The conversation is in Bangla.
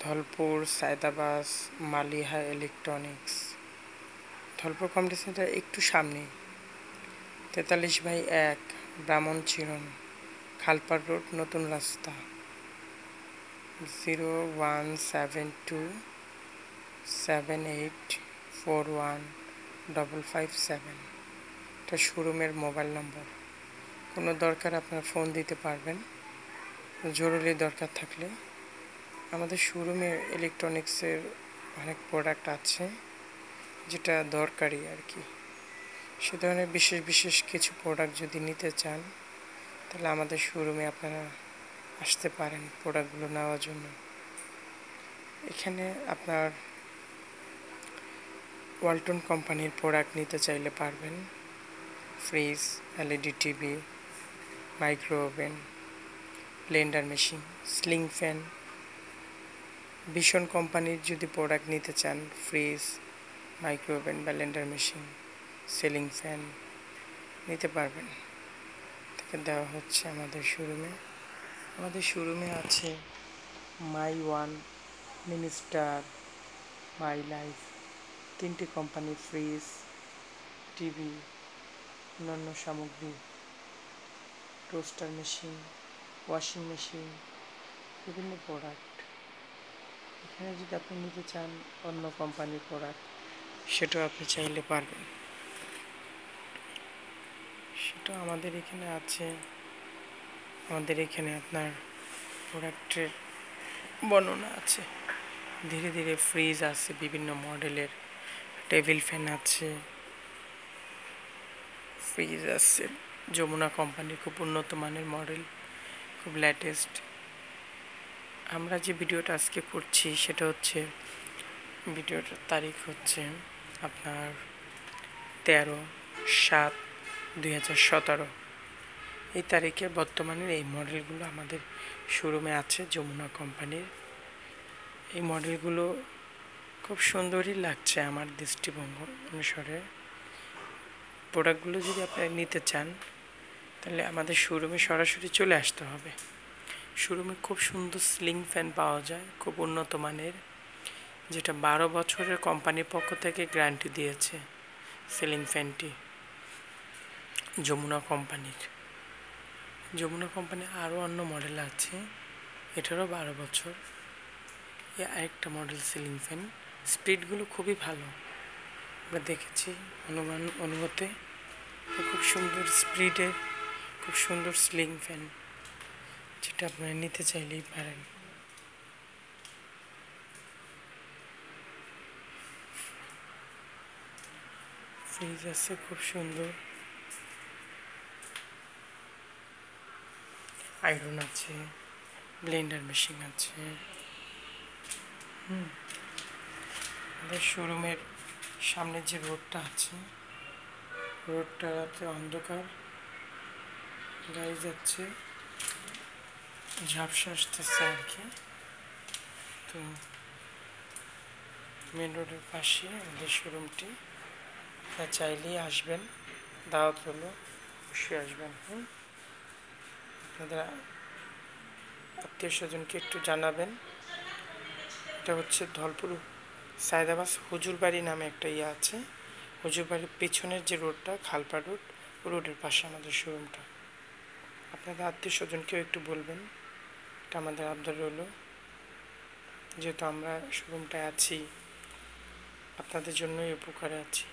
ধলপুর সায়দাবাস Maliha electronics. Dhalpur community centre একটু সামনে 43/1 ব্রাহ্মণচিরণ, খালপাড় রোড, নতুন রাস্তা। 01727841557। এটা শোরুমের মোবাইল নম্বর। কোনো দরকার আপনারা ফোন দিতে পারবেন। জরুরি দরকার থাকলে আমাদের শোরুমে ইলেকট্রনিক্সের অনেক প্রোডাক্ট আছে, যেটা দরকারি আর কি। সে ধরনের বিশেষ কিছু প্রোডাক্ট যদি নিতে চান তাহলে আমাদের শোরুমে আপনারা আসতে পারেন প্রোডাক্টগুলো নেওয়ার জন্য। এখানে আপনার ওয়ালটন কোম্পানির প্রোডাক্ট নিতে চাইলে পারবেন। Fridge, LED TV, micro oven, Blender machine, sling fan. ভীষণ কোম্পানির যদি প্রোডাক্ট নিতে চান, fridge, micro oven, Blender machine, ceiling fan নিতে পারবেন। তাকে দেওয়া হচ্ছে আমাদের শোরুমে। আমাদের শোরুমে আছে মাই ওয়ান, মিনিস্টার, মাই লাইফ, 3টি কোম্পানির ফ্রিজ, টিভি, অন্যান্য সামগ্রী, টোস্টার মেশিন, ওয়াশিং মেশিন, বিভিন্ন প্রোডাক্ট। এখানে যদি আপনি নিতে চান অন্য কোম্পানির প্রোডাক্ট, সেটাও আপনি চাইলে পারবেন। সেটা আমাদের এখানে আছে। আমাদের এখানে আপনার প্রোডাক্টের বর্ণনা আছে। ধীরে ধীরে ফ্রিজ আছে বিভিন্ন মডেলের, টেবিল ফ্যান আছে, ফ্রিজ আছে যমুনা কোম্পানির, খুব উন্নত মানের মডেল, খুব লেটেস্ট। আমরা যে ভিডিওটা আজকে করছি সেটা হচ্ছে, ভিডিওটার তারিখ হচ্ছে আপনার 13/7/2017। এই তারিখে বর্তমানে এই মডেলগুলো আমাদের শোরুমে আছে যমুনা কোম্পানির। এই মডেলগুলো খুব সুন্দরই লাগছে আমার দৃষ্টিভঙ্গি অনুসারে। প্রোডাক্টগুলো যদি আপনারা নিতে চান তাহলে আমাদের শোরুমে সরাসরি চলে আসতে হবে। শোরুমে খুব সুন্দর সিলিং ফ্যান পাওয়া যায়, খুব উন্নত মানের, যেটা 12 বছরের কোম্পানির পক্ষ থেকে গ্যারান্টি দিয়েছে। সিলিং ফ্যানটি যমুনা কোম্পানির। যমুনা কোম্পানি আরও অন্য মডেল আছে, এটারও 12 বছর। আরেকটা মডেল সিলিং ফ্যান, স্পিডগুলো খুবই ভালো, আমরা দেখেছি অনুমতে। খুব সুন্দর স্পিডের, খুব সুন্দর সিলিং ফ্যান, যেটা আপনারা নিতে চাইলেই পারেন। ফ্রিজ আছে খুব সুন্দর, আয়রন আছে, ব্লেন্ডার মেশিন আছে। আমাদের শোরুমের সামনে যে রোডটা আছে, রোডটাতে অন্ধকার, গাড়ি যাচ্ছে, ঝাপসা আসতেছে আর কি। তো মেন রোডের পাশে আমাদের শোরুমটি, চাইলেই আসবেন, দাওয়াত হলো, অবশ্যই আসবেন। আপনাদের আত্মীয় স্বজনকে একটু জানাবেন। এটা হচ্ছে ধলপুর সায়দাবাস হুজুরবাড়ি নামে একটা আছে। হুজুরবাড়ির পেছনের যে রোডটা, খালপাড় রোড, রোডের পাশে আমাদের শোরুমটা। আপনাদের আত্মীয় স্বজনকেও একটু বলবেন, এটা আমাদের আবদার রইল, যেহেতু আমরা শোরুমটায় আছি, আপনাদের জন্যই উপকারে আছি।